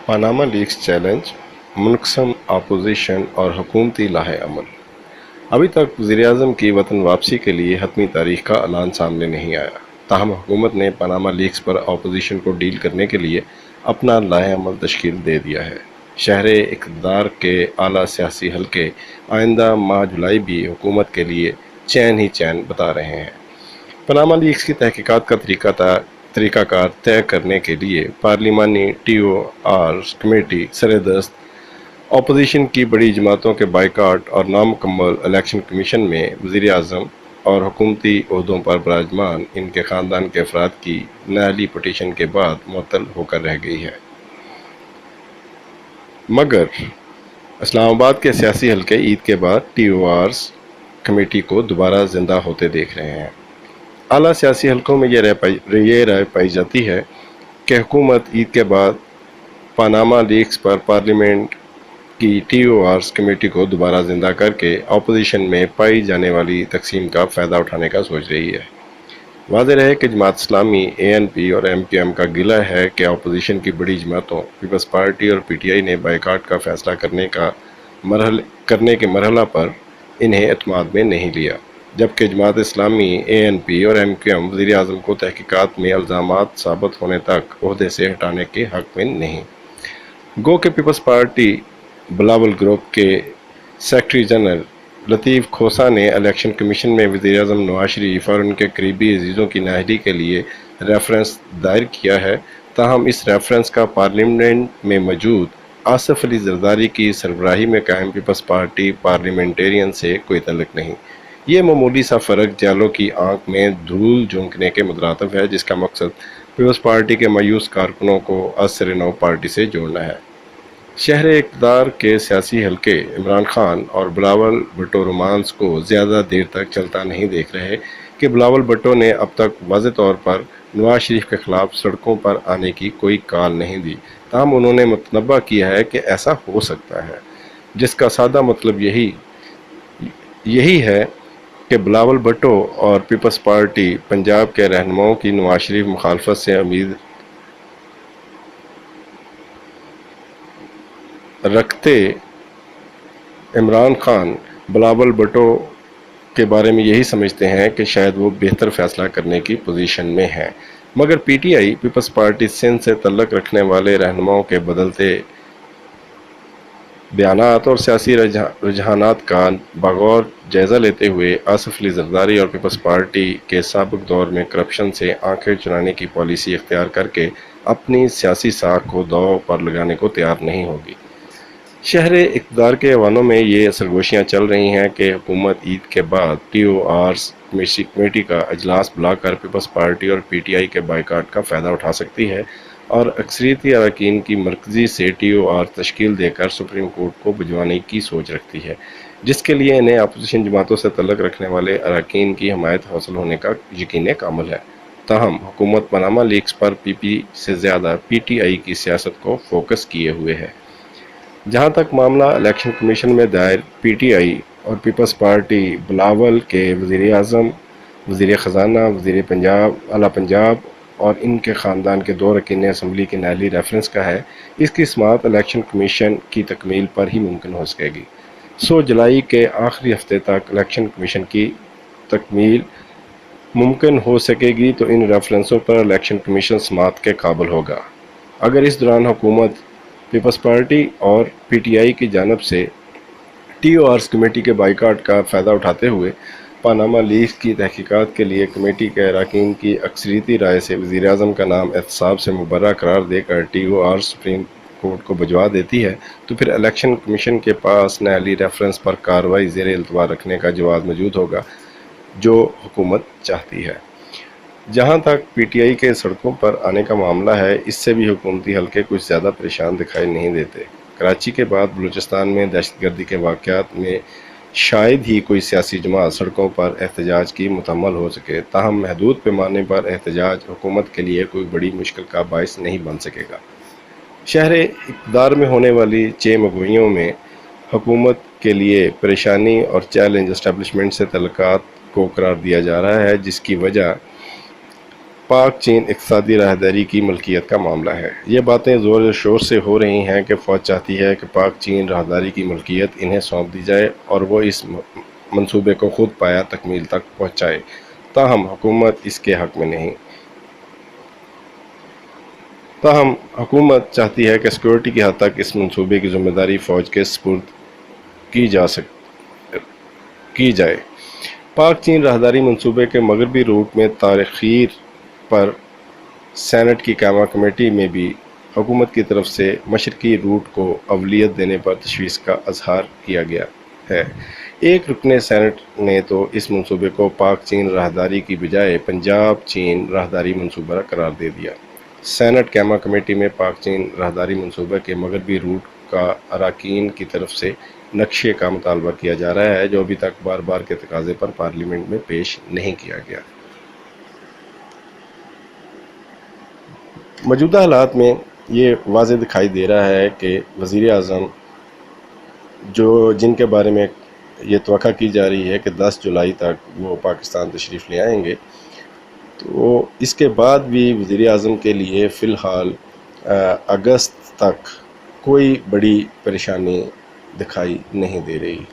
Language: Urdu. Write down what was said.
پاناما لیکس چیلنج، منقسم اپوزیشن اور حکومتی لاہ عمل۔ ابھی تک وزیراعظم کی وطن واپسی کے لیے حتمی تاریخ کا اعلان سامنے نہیں آیا، تاہم حکومت نے پاناما لیکس پر اپوزیشن کو ڈیل کرنے کے لیے اپنا لاہ عمل تشکیل دے دیا ہے۔ شہر اقتدار کے اعلیٰ سیاسی حلقے آئندہ ماہ جولائی بھی حکومت کے لیے چین ہی چین بتا رہے ہیں۔ پاناما لیکس کی تحقیقات کا طریقہ کار طے کرنے کے لیے پارلیمانی ٹی او آرز کمیٹی سردست اپوزیشن کی بڑی جماعتوں کے بائیکاٹ اور نامکمل الیکشن کمیشن میں وزیر اعظم اور حکومتی عہدوں پر براجمان ان کے خاندان کے افراد کی نااہلی پٹیشن کے بعد معطل ہو کر رہ گئی ہے، مگر اسلام آباد کے سیاسی حلقے عید کے بعد ٹی او آرز کمیٹی کو دوبارہ زندہ ہوتے دیکھ رہے ہیں۔ اعلیٰ سیاسی حلقوں میں یہ رائے پائی جاتی ہے کہ حکومت عید کے بعد پاناما لیکس پر پارلیمنٹ کی ٹی او آرز کمیٹی کو دوبارہ زندہ کر کے اپوزیشن میں پائی جانے والی تقسیم کا فائدہ اٹھانے کا سوچ رہی ہے۔ واضح رہے کہ جماعت اسلامی، اے این پی اور ایم کیو ایم کا گلہ ہے کہ اپوزیشن کی بڑی جماعتوں پیپلز پارٹی اور پی ٹی آئی نے بائیکاٹ کا فیصلہ کرنے کے مرحلہ پر انہیں اعتماد میں نہیں لیا، جبکہ جماعت اسلامی، اے این پی اور ایم کیو ایم وزیر اعظم کو تحقیقات میں الزامات ثابت ہونے تک عہدے سے ہٹانے کے حق میں نہیں۔ گو کہ پیپلز پارٹی بلاول گروپ کے سیکرٹری جنرل لطیف کھوسہ نے الیکشن کمیشن میں وزیر اعظم نواز شریف اور ان کے قریبی عزیزوں کی نااہلی کے لیے ریفرنس دائر کیا ہے، تاہم اس ریفرنس کا پارلیمنٹ میں موجود آصف علی زرداری کی سربراہی میں قائم پیپلز پارٹی پارلیمنٹیرین سے کوئی تعلق نہیں۔ یہ معمولی سا فرق جیلوں کی آنکھ میں دھول جھونکنے کے مترادف ہے، جس کا مقصد پیپلز پارٹی کے مایوس کارکنوں کو از سر نو پارٹی سے جوڑنا ہے۔ شہر اقتدار کے سیاسی حلقے عمران خان اور بلاول بھٹو رومانس کو زیادہ دیر تک چلتا نہیں دیکھ رہے کہ بلاول بھٹو نے اب تک واضح طور پر نواز شریف کے خلاف سڑکوں پر آنے کی کوئی کال نہیں دی، تاہم انہوں نے متنبہ کیا ہے کہ ایسا ہو سکتا ہے، جس کا سادہ مطلب یہی ہے کہ بلاول بھٹو اور پیپلز پارٹی پنجاب کے رہنماؤں کی نواز شریف مخالفت سے امید رکھتے عمران خان بلاول بھٹو کے بارے میں یہی سمجھتے ہیں کہ شاید وہ بہتر فیصلہ کرنے کی پوزیشن میں ہیں، مگر P T I Peoples Party Sindh سے تعلق رکھنے والے رہنماؤں کے بدلتے بیانات اور سیاسی رجحانات کا بغور جائزہ لیتے ہوئے آصف علی زرداری اور پیپلز پارٹی کے سابق دور میں کرپشن سے آنکھیں چرانے کی پالیسی اختیار کر کے اپنی سیاسی ساکھ کو داؤ پر لگانے کو تیار نہیں ہوگی۔ شہر اقتدار کے ایوانوں میں یہ سرگوشیاں چل رہی ہیں کہ حکومت عید کے بعد ٹی او آرز کمیٹی کا اجلاس بلا کر پیپلز پارٹی اور پی ٹی آئی کے بائیکاٹ کا فائدہ اٹھا سکتی ہے اور اکثریتی اراکین کی مرکزی سے ٹی او آر تشکیل دے کر سپریم کورٹ کو بھجوانے کی سوچ رکھتی ہے، جس کے لیے انہیں اپوزیشن جماعتوں سے تعلق رکھنے والے اراکین کی حمایت حاصل ہونے کا یقین کامل ہے۔ تاہم حکومت پاناما لیکس پر پی پی سے زیادہ پی ٹی آئی کی سیاست کو فوکس کیے ہوئے ہے۔ جہاں تک معاملہ الیکشن کمیشن میں دائر پی ٹی آئی اور پیپلز پارٹی بلاول کے وزیر اعظم، وزیر خزانہ، وزیر اعلیٰ پنجاب اور ان کے خاندان کے 2 رکین اسمبلی کی نااہلی ریفرنس کا ہے، اس کی سماعت الیکشن کمیشن کی تکمیل پر ہی ممکن ہو سکے گی۔ جولائی کے آخری ہفتے تک الیکشن کمیشن کی تکمیل ممکن ہو سکے گی تو ان ریفرنسوں پر الیکشن کمیشن سماعت کے قابل ہوگا۔ اگر اس دوران حکومت پیپلز پارٹی اور پی ٹی آئی کی جانب سے ٹی او آرز کمیٹی کے بائیکاٹ کا فائدہ اٹھاتے ہوئے پاناما لیکس کی تحقیقات کے لیے کمیٹی کے اراکین کی اکثریتی رائے سے وزیر اعظم کا نام احتساب سے مبرہ قرار دے کر ٹی او آرز سپریم کورٹ کو بھجوا دیتی ہے، تو پھر الیکشن کمیشن کے پاس نااہلی ریفرنس پر کارروائی زیر التوا رکھنے کا جواز موجود ہوگا، جو حکومت چاہتی ہے۔ جہاں تک پی ٹی آئی کے سڑکوں پر آنے کا معاملہ ہے، اس سے بھی حکومتی حلقے کچھ زیادہ پریشان دکھائی نہیں دیتے۔ کراچی کے بعد بلوچستان میں دہشت گردی کے واقعات میں شاید ہی کوئی سیاسی جماعت سڑکوں پر احتجاج کی متحمل ہو سکے، تاہم محدود پیمانے پر احتجاج حکومت کے لیے کوئی بڑی مشکل کا باعث نہیں بن سکے گا۔ شہر اقتدار میں ہونے والی چمگوئیوں میں حکومت کے لیے پریشانی اور چیلنج اسٹیبلشمنٹ سے تعلقات کو قرار دیا جا رہا ہے، جس کی وجہ پاک چین اقتصادی راہداری کی ملکیت کا معاملہ ہے۔ یہ باتیں زور و شور سے ہو رہی ہیں کہ فوج چاہتی ہے کہ پاک چین راہداری کی ملکیت انہیں سونپ دی جائے اور وہ اس منصوبے کو خود پایا تکمیل تک پہنچائے، تاہم حکومت اس کے حق میں نہیں۔ تاہم حکومت چاہتی ہے کہ سیکورٹی کی حد تک اس منصوبے کی ذمہ داری فوج کے سپرد کی جائے۔ پاک چین راہداری منصوبے کے مغربی روٹ میں تاخیر پر سینٹ کی قائمہ کمیٹی میں بھی حکومت کی طرف سے مشرقی روٹ کو اولویت دینے پر تشویش کا اظہار کیا گیا ہے۔ ایک رکن سینٹ نے تو اس منصوبے کو پاک چین راہداری کی بجائے پنجاب چین راہداری منصوبہ قرار دے دیا۔ سینٹ قائمہ کمیٹی میں پاک چین راہداری منصوبے کے مغربی روٹ کا اراکین کی طرف سے نقشے کا مطالبہ کیا جا رہا ہے، جو ابھی تک بار بار کے تقاضے پر پارلیمنٹ میں پیش نہیں کیا گیا۔ موجودہ حالات میں یہ واضح دکھائی دے رہا ہے کہ وزیر اعظم جن کے بارے میں یہ توقع کی جا رہی ہے کہ 10 جولائی تک وہ پاکستان تشریف لے آئیں گے، تو اس کے بعد بھی وزیر اعظم کے لیے فی الحال اگست تک کوئی بڑی پریشانی دکھائی نہیں دے رہی۔